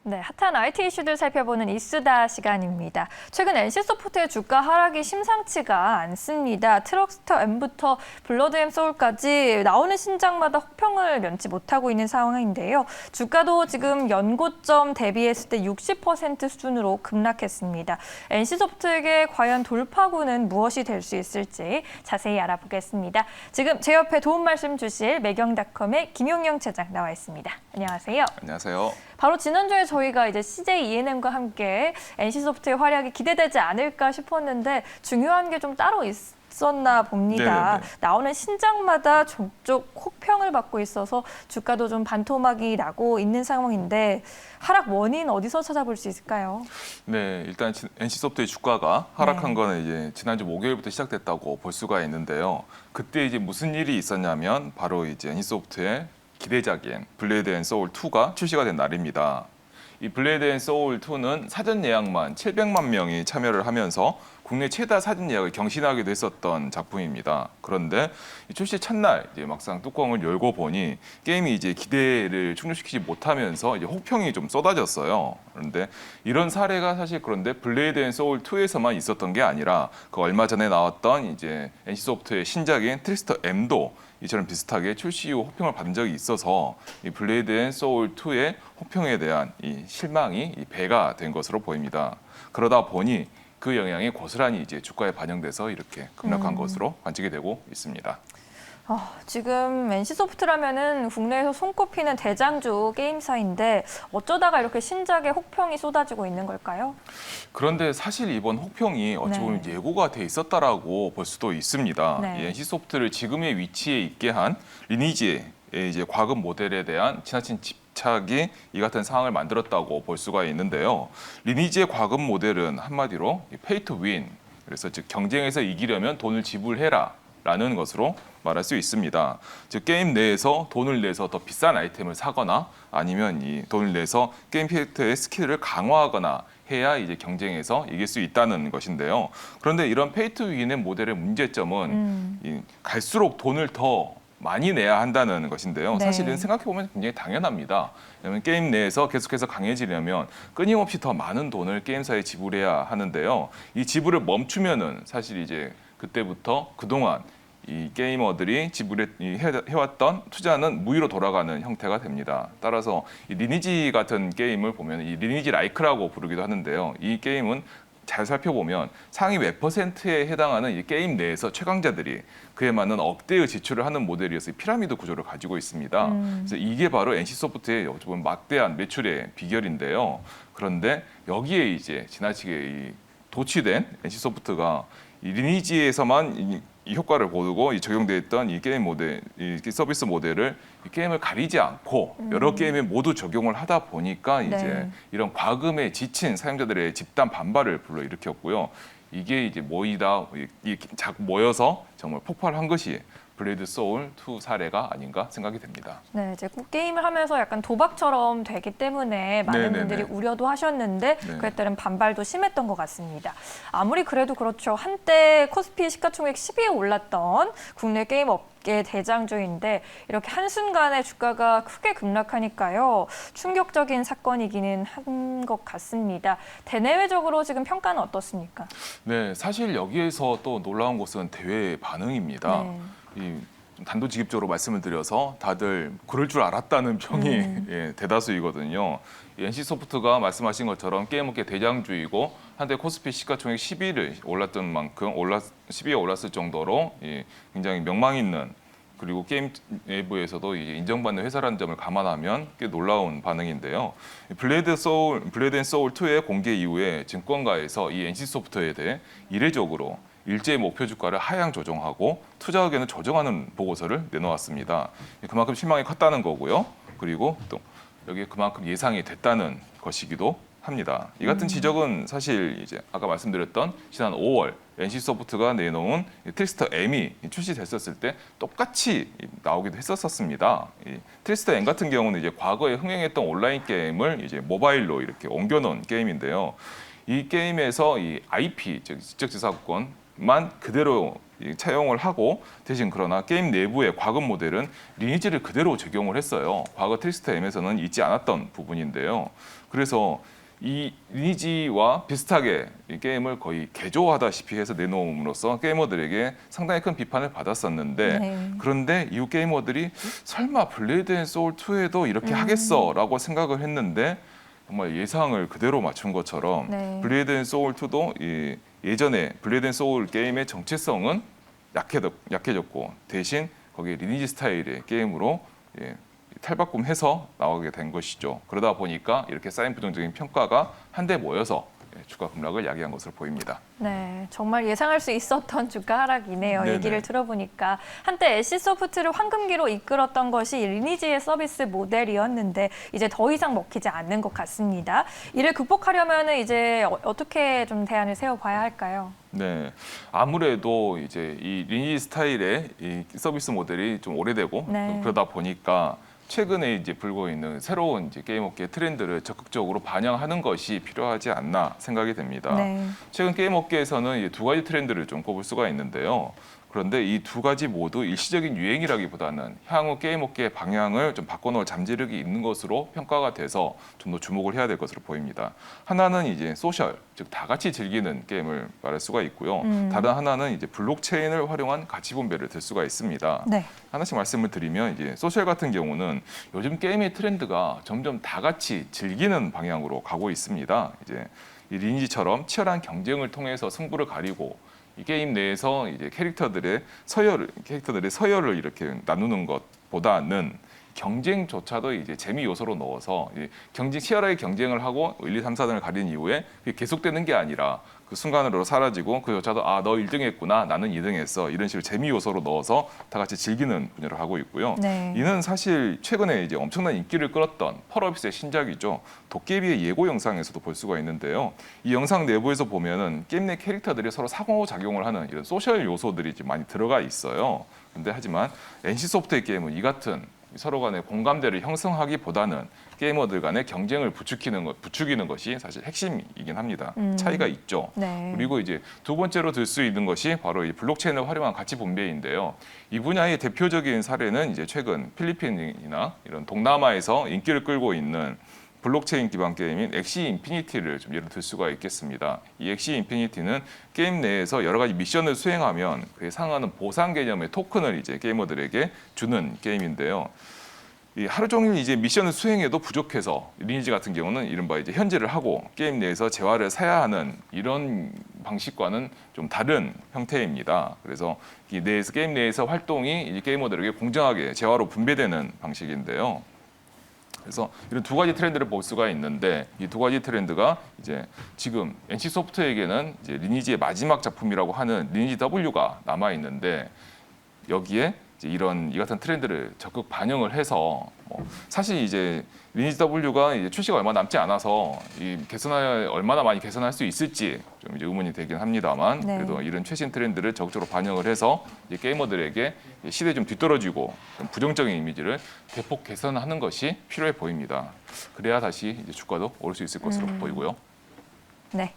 네, 핫한 IT 이슈들 살펴보는 이수다 시간입니다. 최근 NC소프트의 주가 하락이 심상치가 않습니다. 트럭스터 M부터 블러드 앤 소울까지 나오는 신작마다 혹평을 면치 못하고 있는 상황인데요. 주가도 지금 연고점 대비했을 때 60% 수준으로 급락했습니다. NC소프트에게 과연 돌파구는 무엇이 될 수 있을지 자세히 알아보겠습니다. 지금 제 옆에 도움 말씀 주실 매경닷컴의 김용영 차장 나와 있습니다. 안녕하세요. 안녕하세요. 바로 지난주에 저희가 이제 CJ E&M과 함께 NC소프트의 활약이 기대되지 않을까 싶었는데 중요한 게 좀 따로 있었나 봅니다. 네네네. 나오는 신작마다 종종 혹평을 받고 있어서 주가도 좀 반토막이 나고 있는 상황인데 하락 원인 어디서 찾아볼 수 있을까요? 네, 일단 NC소프트의 주가가 하락한 네. 거는 이제 지난주 목요일부터 시작됐다고 볼 수가 있는데요. 그때 이제 무슨 일이 있었냐면 바로 이제 NC소프트의 기대작인 블레이드 앤 소울 2가 출시가 된 날입니다. 이 블레이드 앤 소울 2는 사전 예약만 700만 명이 참여를 하면서 국내 최다 사전 예약을 경신하기도 했었던 작품입니다. 그런데 출시 첫날 이제 막상 뚜껑을 열고 보니 게임이 이제 기대를 충족시키지 못하면서 이제 혹평이 좀 쏟아졌어요. 그런데 이런 사례가 사실 그런데 블레이드 앤 소울 2에서만 있었던 게 아니라 그 얼마 전에 나왔던 이제 NC소프트의 신작인 트리스터 M도 이처럼 비슷하게 출시 이후 혹평을 받은 적이 있어서 이 블레이드 앤 소울 2의 혹평에 대한 이 실망이 이 배가 된 것으로 보입니다. 그러다 보니 그 영향이 고스란히 이제 주가에 반영돼서 이렇게 급락한 것으로 관측이 되고 있습니다. 지금 NC소프트라면은 국내에서 손꼽히는 대장주 게임사인데 어쩌다가 이렇게 신작에 혹평이 쏟아지고 있는 걸까요? 그런데 사실 이번 혹평이 어찌 보면 네. 예고가 돼 있었다라고 볼 수도 있습니다. 네. 이 NC소프트를 지금의 위치에 있게 한 리니지의 이제 과금 모델에 대한 지나친 집착이 이 같은 상황을 만들었다고 볼 수가 있는데요. 리니지의 과금 모델은 한마디로 pay to win, 그래서 즉 경쟁에서 이기려면 돈을 지불해라라는 것으로 말할 수 있습니다. 즉 게임 내에서 돈을 내서 더 비싼 아이템을 사거나 아니면 이 돈을 내서 게임 캐릭터의 스킬을 강화하거나 해야 이제 경쟁에서 이길 수 있다는 것인데요. 그런데 이런 페이 투 윈의 모델의 문제점은 이 갈수록 돈을 더 많이 내야 한다는 것인데요. 네. 사실은 생각해보면 굉장히 당연합니다. 왜냐하면 게임 내에서 계속해서 강해지려면 끊임없이 더 많은 돈을 게임사에 지불해야 하는데요. 이 지불을 멈추면은 사실 이제 그때부터 그동안 이 게이머들이 해왔던 투자는 무위로 돌아가는 형태가 됩니다. 따라서 이 리니지 같은 게임을 보면 이 리니지 라이크라고 부르기도 하는데요. 이 게임은 잘 살펴보면 상위 몇 퍼센트에 해당하는 이 게임 내에서 최강자들이 그에 맞는 억대의 지출을 하는 모델이어서 피라미드 구조를 가지고 있습니다. 그래서 이게 바로 NC소프트의 어찌 보면 막대한 매출의 비결인데요. 그런데 여기에 이제 지나치게 이 도취된 NC소프트가 이 리니지에서만 이 효과를 보고 이 적용돼 있던 이 게임 모델, 이 서비스 모델을 이 게임을 가리지 않고 여러 게임에 모두 적용을 하다 보니까 이제 네. 이런 과금에 지친 사용자들의 집단 반발을 불러일으켰고요. 이게 이제 자꾸 모여서 정말 폭발한 것이 블레이드 소울 2 사례가 아닌가 생각이 됩니다. 네, 이제 게임을 하면서 약간 도박처럼 되기 때문에 많은 네네네. 분들이 우려도 하셨는데 네. 그에 따른 반발도 심했던 것 같습니다. 아무리 그래도 그렇죠. 한때 코스피 시가총액 10위에 올랐던 국내 게임 업계 대장주인데 이렇게 한순간에 주가가 크게 급락하니까요. 충격적인 사건이기는 한 것 같습니다. 대내외적으로 지금 평가는 어떻습니까? 네, 사실 여기에서 또 놀라운 것은 대외 반응입니다. 네. 좀 단도직입적으로 말씀을 드려서 다들 그럴 줄 알았다는 평이 예, 대다수이거든요. 이 NC소프트가 말씀하신 것처럼 게임업계 대장주이고 한때 코스피 시가총액 10위를 올랐던 만큼 10위에 올랐을 정도로 굉장히 명망 있는 그리고 게임 내부에서도 이제 인정받는 회사라는 점을 감안하면 꽤 놀라운 반응인데요. 블레이드 앤 소울 2의 공개 이후에 증권가에서 이 NC소프트에 대해 이례적으로 일제히 목표 주가를 하향 조정하고 투자 의견을 조정하는 보고서를 내놓았습니다. 그만큼 실망이 컸다는 거고요. 그리고 또 여기에 그만큼 예상이 됐다는 것이기도 합니다. 이 같은 지적은 사실 이제 아까 말씀드렸던 지난 5월 NC소프트가 내놓은 트리스터 M이 출시됐었을 때 똑같이 나오기도 했었습니다. 이 트리스터 M 같은 경우는 이제 과거에 흥행했던 온라인 게임을 이제 모바일로 이렇게 옮겨놓은 게임인데요. 이 게임에서 이 IP, 즉 지적재산권 모델만 그대로 차용을 하고 대신 그러나 게임 내부의 과금 모델은 리니지를 그대로 적용을 했어요. 과거 트릭스터 M에서는 있지 않았던 부분인데요. 그래서 이 리니지와 비슷하게 이 게임을 거의 개조하다시피 해서 내놓음으로써 게이머들에게 상당히 큰 비판을 받았었는데 네. 그런데 이후 게이머들이 설마 블레이드 앤 소울 2에도 이렇게 하겠어라고 생각을 했는데 정말 예상을 그대로 맞춘 것처럼 네. 블레이드 앤 소울 2도 예전에 블레이드 앤 소울 게임의 정체성은 약해졌고 대신 거기에 리니지 스타일의 게임으로 탈바꿈해서 나오게 된 것이죠. 그러다 보니까 이렇게 쌓인 부정적인 평가가 한데 모여서 주가 급락을 야기한 것으로 보입니다. 네, 정말 예상할 수 있었던 주가 하락이네요. 네네. 얘기를 들어보니까 한때 NC소프트를 황금기로 이끌었던 것이 리니지의 서비스 모델이었는데 이제 더 이상 먹히지 않는 것 같습니다. 이를 극복하려면 이제 어떻게 좀 대안을 세워봐야 할까요? 네, 아무래도 이제 이 리니지 스타일의 이 서비스 모델이 좀 오래되고 네. 그러다 보니까 최근에 이제 불고 있는 새로운 이제 게임 업계 트렌드를 적극적으로 반영하는 것이 필요하지 않나 생각이 됩니다. 네. 최근 게임 업계에서는 이두 가지 트렌드를 좀 꼽을 수가 있는데요. 그런데 이 두 가지 모두 일시적인 유행이라기보다는 향후 게임 업계의 방향을 좀 바꿔놓을 잠재력이 있는 것으로 평가가 돼서 좀 더 주목을 해야 될 것으로 보입니다. 하나는 이제 소셜, 즉 다 같이 즐기는 게임을 말할 수가 있고요. 다른 하나는 이제 블록체인을 활용한 가치 분배를 들 수가 있습니다. 네. 하나씩 말씀을 드리면 이제 소셜 같은 경우는 요즘 게임의 트렌드가 점점 다 같이 즐기는 방향으로 가고 있습니다. 이제 이 리니지처럼 치열한 경쟁을 통해서 승부를 가리고 이 게임 내에서 이제 캐릭터들의 서열을 이렇게 나누는 것보다는 경쟁조차도 이제 재미 요소로 넣어서 치열하게 경쟁을 하고 1, 2, 3, 4등을 가린 이후에 그게 계속되는 게 아니라 그 순간으로 사라지고 그조차도 아, 너 1등 했구나, 나는 2등 했어, 이런 식으로 재미 요소로 넣어서 다 같이 즐기는 분야로 하고 있고요. 네. 이는 사실 최근에 이제 엄청난 인기를 끌었던 펄어비스의 신작이죠. 도깨비의 예고 영상에서도 볼 수가 있는데요. 이 영상 내부에서 보면은 게임 내 캐릭터들이 서로 상호작용을 하는 이런 소셜 요소들이 좀 많이 들어가 있어요. 근데 하지만 NC소프트의 게임은 이 같은 서로 간의 공감대를 형성하기보다는 게이머들 간의 경쟁을 부추기는 것이 사실 핵심이긴 합니다. 차이가 있죠. 네. 그리고 이제 두 번째로 들 수 있는 것이 바로 이 블록체인을 활용한 가치 분배인데요. 이 분야의 대표적인 사례는 이제 최근 필리핀이나 이런 동남아에서 인기를 끌고 있는 블록체인 기반 게임인 엑시 인피니티를 좀 예로 들 수가 있겠습니다. 이 엑시 인피니티는 게임 내에서 여러 가지 미션을 수행하면 그에 상하는 보상 개념의 토큰을 이제 게이머들에게 주는 게임인데요. 이 하루 종일 이제 미션을 수행해도 부족해서 리니지 같은 경우는 이른바 이제 현질을 하고 게임 내에서 재화를 사야 하는 이런 방식과는 좀 다른 형태입니다. 그래서 이 게임 내에서 활동이 이 게이머들에게 공정하게 재화로 분배되는 방식인데요. 그래서 이런 두 가지 트렌드를 볼 수가 있는데 이 두 가지 트렌드가 이제 지금 NC 소프트에게는 이제 리니지의 마지막 작품이라고 하는 리니지 W가 남아 있는데 여기에 이제 이 같은 트렌드를 적극 반영을 해서 사실 이제 리니지 W가 이제 출시가 얼마 남지 않아서 얼마나 많이 개선할 수 있을지 좀 이제 의문이 되긴 합니다만 네. 그래도 이런 최신 트렌드를 적극적으로 반영을 해서 이제 게이머들에게 시대에 좀 뒤떨어지고 좀 부정적인 이미지를 대폭 개선하는 것이 필요해 보입니다. 그래야 다시 이제 주가도 오를 수 있을 것으로 보이고요. 네.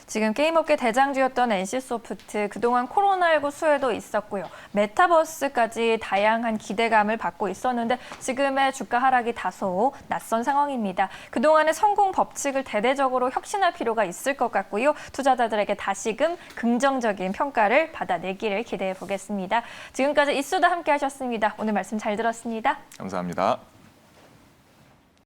지금 게임업계 대장주였던 NC소프트 그동안 코로나19 수혜도 있었고요. 메타버스까지 다양한 기대감을 받고 있었는데 지금의 주가 하락이 다소 낯선 상황입니다. 그동안의 성공 법칙을 대대적으로 혁신할 필요가 있을 것 같고요. 투자자들에게 다시금 긍정적인 평가를 받아내기를 기대해 보겠습니다. 지금까지 이수다 함께 하셨습니다. 오늘 말씀 잘 들었습니다. 감사합니다.